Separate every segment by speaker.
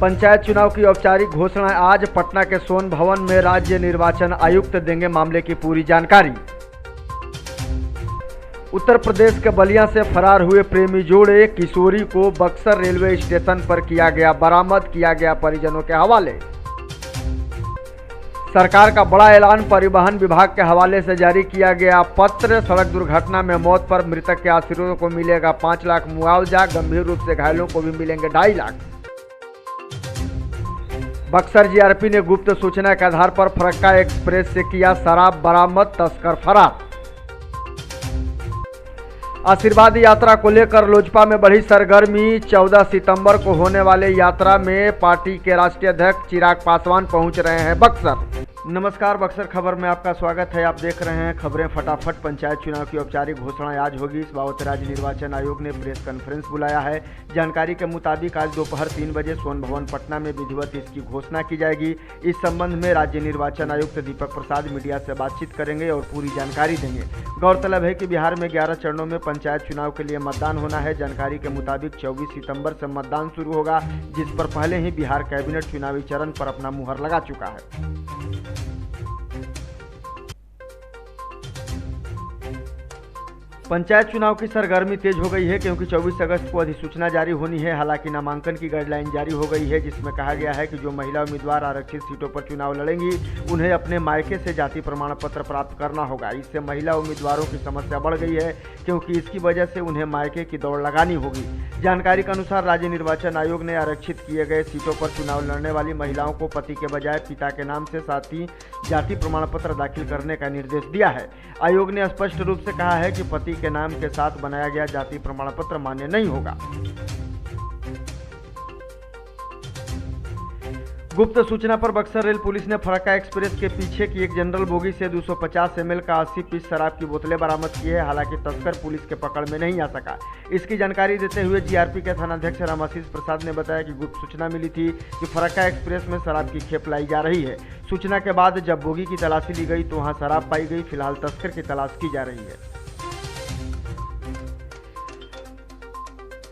Speaker 1: पंचायत चुनाव की औपचारिक घोषणा आज। पटना के सोन भवन में राज्य निर्वाचन आयुक्त देंगे मामले की पूरी जानकारी। उत्तर प्रदेश के बलिया से फरार हुए प्रेमी जोड़े किशोरी को बक्सर रेलवे स्टेशन पर किया गया बरामद, किया गया परिजनों के हवाले। सरकार का बड़ा ऐलान, परिवहन विभाग के हवाले से जारी किया गया पत्र। सड़क दुर्घटना में मौत पर मृतक के आश्रितों को मिलेगा 5 लाख मुआवजा, गंभीर रूप से घायलों को भी मिलेंगे 2.5 लाख। बक्सर जीआरपी ने गुप्त सूचना के आधार पर फरक्का एक्सप्रेस से किया शराब बरामद, तस्कर फरार। आशीर्वाद यात्रा को लेकर लोजपा में बढ़ी सरगर्मी। 14 सितंबर को होने वाले यात्रा में पार्टी के राष्ट्रीय अध्यक्ष चिराग पासवान पहुंच रहे हैं बक्सर। नमस्कार, बक्सर खबर में आपका स्वागत है। आप देख रहे हैं खबरें फटाफट। पंचायत चुनाव की औपचारिक घोषणा आज होगी। इस बाबत राज्य निर्वाचन आयोग ने प्रेस कॉन्फ्रेंस बुलाया है। जानकारी के मुताबिक आज दोपहर 3 बजे सोन भवन पटना में विधिवत इसकी घोषणा की जाएगी। इस संबंध में राज्य निर्वाचन आयुक्त दीपक प्रसाद मीडिया से बातचीत करेंगे और पूरी जानकारी देंगे। गौरतलब है कि बिहार में 11 चरणों में पंचायत चुनाव के लिए मतदान होना है। जानकारी के मुताबिक 24 सितंबर से मतदान शुरू होगा, जिस पर पहले ही बिहार कैबिनेट चुनावी चरण पर अपना मुहर लगा चुका है। पंचायत चुनाव की सरगर्मी तेज हो गई है, क्योंकि 24 अगस्त को अधिसूचना जारी होनी है। हालांकि नामांकन की गाइडलाइन जारी हो गई है, जिसमें कहा गया है कि जो महिला उम्मीदवार आरक्षित सीटों पर चुनाव लड़ेंगी उन्हें अपने मायके से जाति प्रमाण पत्र प्राप्त करना होगा। इससे महिला उम्मीदवारों की समस्या बढ़ गई है, क्योंकि इसकी वजह से उन्हें मायके की दौड़ लगानी होगी। जानकारी के अनुसार राज्य निर्वाचन आयोग ने आरक्षित किए गए सीटों पर चुनाव लड़ने वाली महिलाओं को पति के बजाय पिता के नाम से साथ ही जाति प्रमाण पत्र दाखिल करने का निर्देश दिया है। आयोग ने स्पष्ट रूप से कहा है कि पति के नाम के साथ बनाया गया जाति प्रमाण पत्र मान्य नहीं होगा। गुप्त सूचना पर बक्सर रेल पुलिस ने फरक्का एक्सप्रेस के पीछे की एक जनरल बोगी से 250 ml का 80 पीस शराब की बोतलें बरामद की है। हालांकि तस्कर पुलिस के पकड़ में नहीं आ सका। इसकी जानकारी देते हुए जीआरपी के थानाध्यक्ष रामाशीष प्रसाद ने बताया कि गुप्त सूचना मिली थी कि फरक्का एक्सप्रेस में शराब की खेप लाई जा रही है। सूचना के बाद जब बोगी की तलाशी ली गई तो वहां शराब पाई गई। फिलहाल तस्कर की तलाश की जा रही है।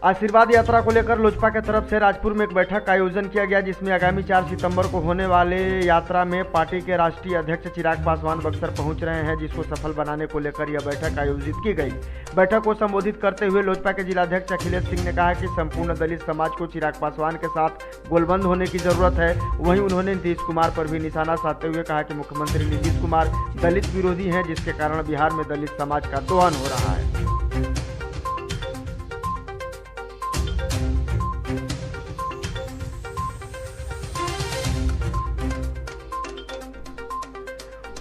Speaker 1: आशीर्वाद यात्रा को लेकर लोजपा की तरफ से राजपुर में एक बैठक का आयोजन किया गया, जिसमें आगामी 4 सितंबर को होने वाले यात्रा में पार्टी के राष्ट्रीय अध्यक्ष चिराग पासवान बक्सर पहुंच रहे हैं, जिसको सफल बनाने को लेकर यह बैठक आयोजित की गई। बैठक को संबोधित करते हुए लोजपा के जिलाध्यक्ष अखिलेश सिंह ने कहा कि संपूर्ण दलित समाज को चिराग पासवान के साथ गोलबंद होने की जरूरत है। वहीं उन्होंने नीतीश कुमार पर भी निशाना साधते हुए कहा कि मुख्यमंत्री नीतीश कुमार दलित विरोधी हैं, जिसके कारण बिहार में दलित समाज का दोहन हो रहा है।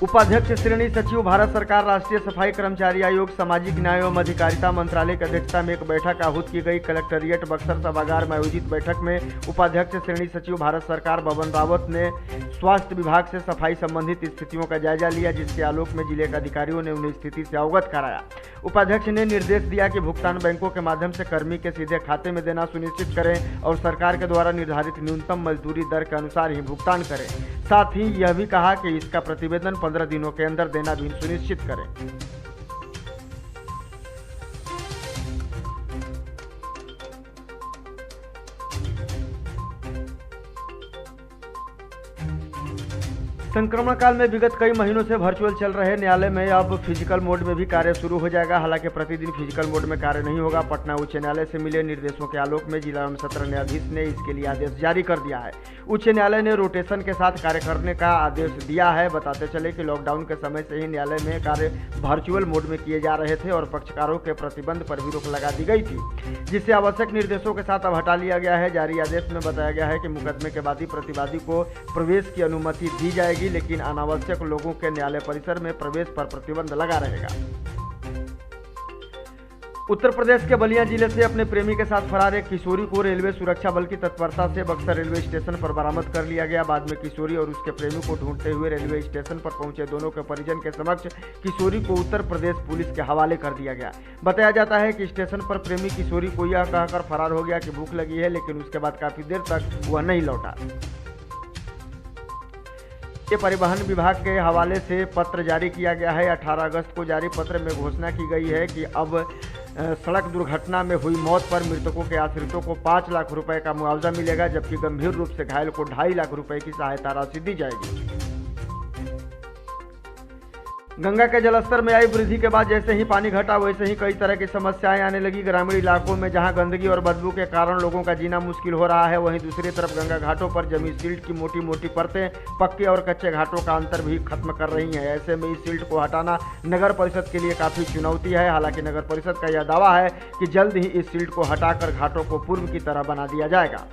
Speaker 1: उपाध्यक्ष श्रेणी सचिव, भारत सरकार, राष्ट्रीय सफाई कर्मचारी आयोग, सामाजिक न्याय एवं अधिकारिता मंत्रालय की अध्यक्षता में एक बैठक आहूत की गई। कलेक्टेरिएट बक्सर सभागार में आयोजित बैठक में उपाध्यक्ष श्रेणी सचिव भारत सरकार बबन रावत ने स्वास्थ्य विभाग से सफाई संबंधित स्थितियों का जायजा लिया, जिसके आलोक में जिले के अधिकारियों ने उन्हें स्थिति से अवगत कराया। उपाध्यक्ष ने निर्देश दिया कि भुगतान बैंकों के माध्यम से कर्मी के सीधे खाते में देना सुनिश्चित करें और सरकार के द्वारा निर्धारित न्यूनतम मजदूरी दर के अनुसार ही भुगतान करें। साथ ही यह भी कहा कि इसका प्रतिवेदन 15 दिनों के अंदर देना भी सुनिश्चित करें। संक्रमण काल में विगत कई महीनों से वर्चुअल चल रहे न्यायालय में अब फिजिकल मोड में भी कार्य शुरू हो जाएगा। हालांकि प्रतिदिन फिजिकल मोड में कार्य नहीं होगा। पटना उच्च न्यायालय से मिले निर्देशों के आलोक में जिला एवं सत्र न्यायाधीश ने इसके लिए आदेश जारी कर दिया है। उच्च न्यायालय ने रोटेशन के साथ कार्य करने का आदेश दिया है। बताते चले कि लॉकडाउन के समय से ही न्यायालय में कार्य वर्चुअल मोड में किए जा रहे थे और पक्षकारों के प्रतिबंध पर भी रोक लगा दी गई थी, जिसे आवश्यक निर्देशों के साथ अब हटा लिया गया है। जारी आदेश में बताया गया है कि मुकदमे के वादी प्रतिवादी को प्रवेश की अनुमति दी जाएगी, लेकिन अनावश्यक लोगों के न्यायालय परिसर में प्रवेश पर प्रतिबंध लगा रहेगा। उत्तर प्रदेश के बलिया जिले से अपने प्रेमी के साथ फरार एक किशोरी को रेलवे सुरक्षा बल की तत्परता से बक्सर रेलवे स्टेशन पर बरामद कर लिया गया। बाद में किशोरी और उसके प्रेमी को ढूंढते हुए रेलवे स्टेशन पर पहुंचे दोनों के परिजन के समक्ष किशोरी को उत्तर प्रदेश पुलिस के हवाले कर दिया गया। बताया जाता है कि स्टेशन पर प्रेमी किशोरी को यह कहकर फरार हो गया कि भूख लगी है, लेकिन उसके बाद काफी देर तक वह नहीं लौटा। के परिवहन विभाग के हवाले से पत्र जारी किया गया है। 18 अगस्त को जारी पत्र में घोषणा की गई है कि अब सड़क दुर्घटना में हुई मौत पर मृतकों के आश्रितों को 5 लाख रुपए का मुआवजा मिलेगा, जबकि गंभीर रूप से घायल को 2.5 लाख रुपए की सहायता राशि दी जाएगी। गंगा के जलस्तर में आई वृद्धि के बाद जैसे ही पानी घटा वैसे ही कई तरह की समस्याएं आने लगी। ग्रामीण इलाकों में जहां गंदगी और बदबू के कारण लोगों का जीना मुश्किल हो रहा है, वहीं दूसरी तरफ गंगा घाटों पर जमी सिल्ट की मोटी मोटी परतें पक्के और कच्चे घाटों का अंतर भी खत्म कर रही हैं। ऐसे में इस सिल्ट को हटाना नगर परिषद के लिए काफ़ी चुनौती है। हालांकि नगर परिषद का यह दावा है कि जल्द ही इस सिल्ट को हटाकर घाटों को पूर्व की तरह बना दिया जाएगा।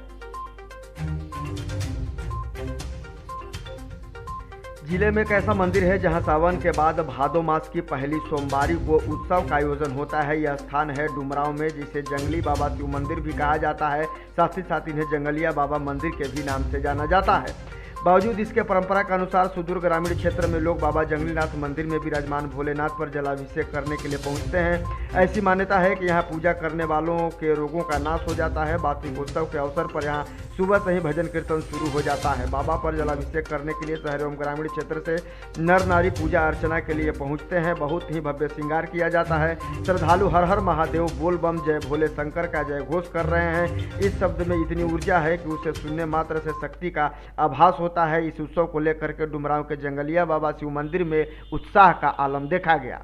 Speaker 1: जिले में एक ऐसा मंदिर है जहां सावन के बाद भादो मास की पहली सोमवारी को उत्सव का आयोजन होता है। यह स्थान है डुमरांव में, जिसे जंगली बाबा शिव मंदिर भी कहा जाता है। साथ ही साथ इन्हें जंगलिया बाबा मंदिर के भी नाम से जाना जाता है। बावजूद इसके परंपरा के अनुसार सुदूर ग्रामीण क्षेत्र में लोग बाबा जंगलीनाथ मंदिर में विराजमान भोलेनाथ पर जलाभिषेक करने के लिए पहुंचते हैं। ऐसी मान्यता है कि यहां पूजा करने वालों के रोगों का नाश हो जाता है। वार्षिक उत्सव के अवसर पर यहां सुबह से ही भजन कीर्तन शुरू हो जाता है। बाबा पर जलाभिषेक करने के लिए शहर एवं ग्रामीण क्षेत्र से नर नारी पूजा अर्चना के लिए पहुंचते हैं। बहुत ही भव्य श्रृंगार किया जाता है। श्रद्धालु हर हर महादेव, बोल बम, जय भोले शंकर का जय घोष कर रहे हैं। इस शब्द में इतनी ऊर्जा है कि उसे सुनने मात्र से शक्ति का आभास होता है। इस उत्सव को लेकर के डुमरांव के जंगलिया बाबा शिव मंदिर में उत्साह का आलम देखा गया।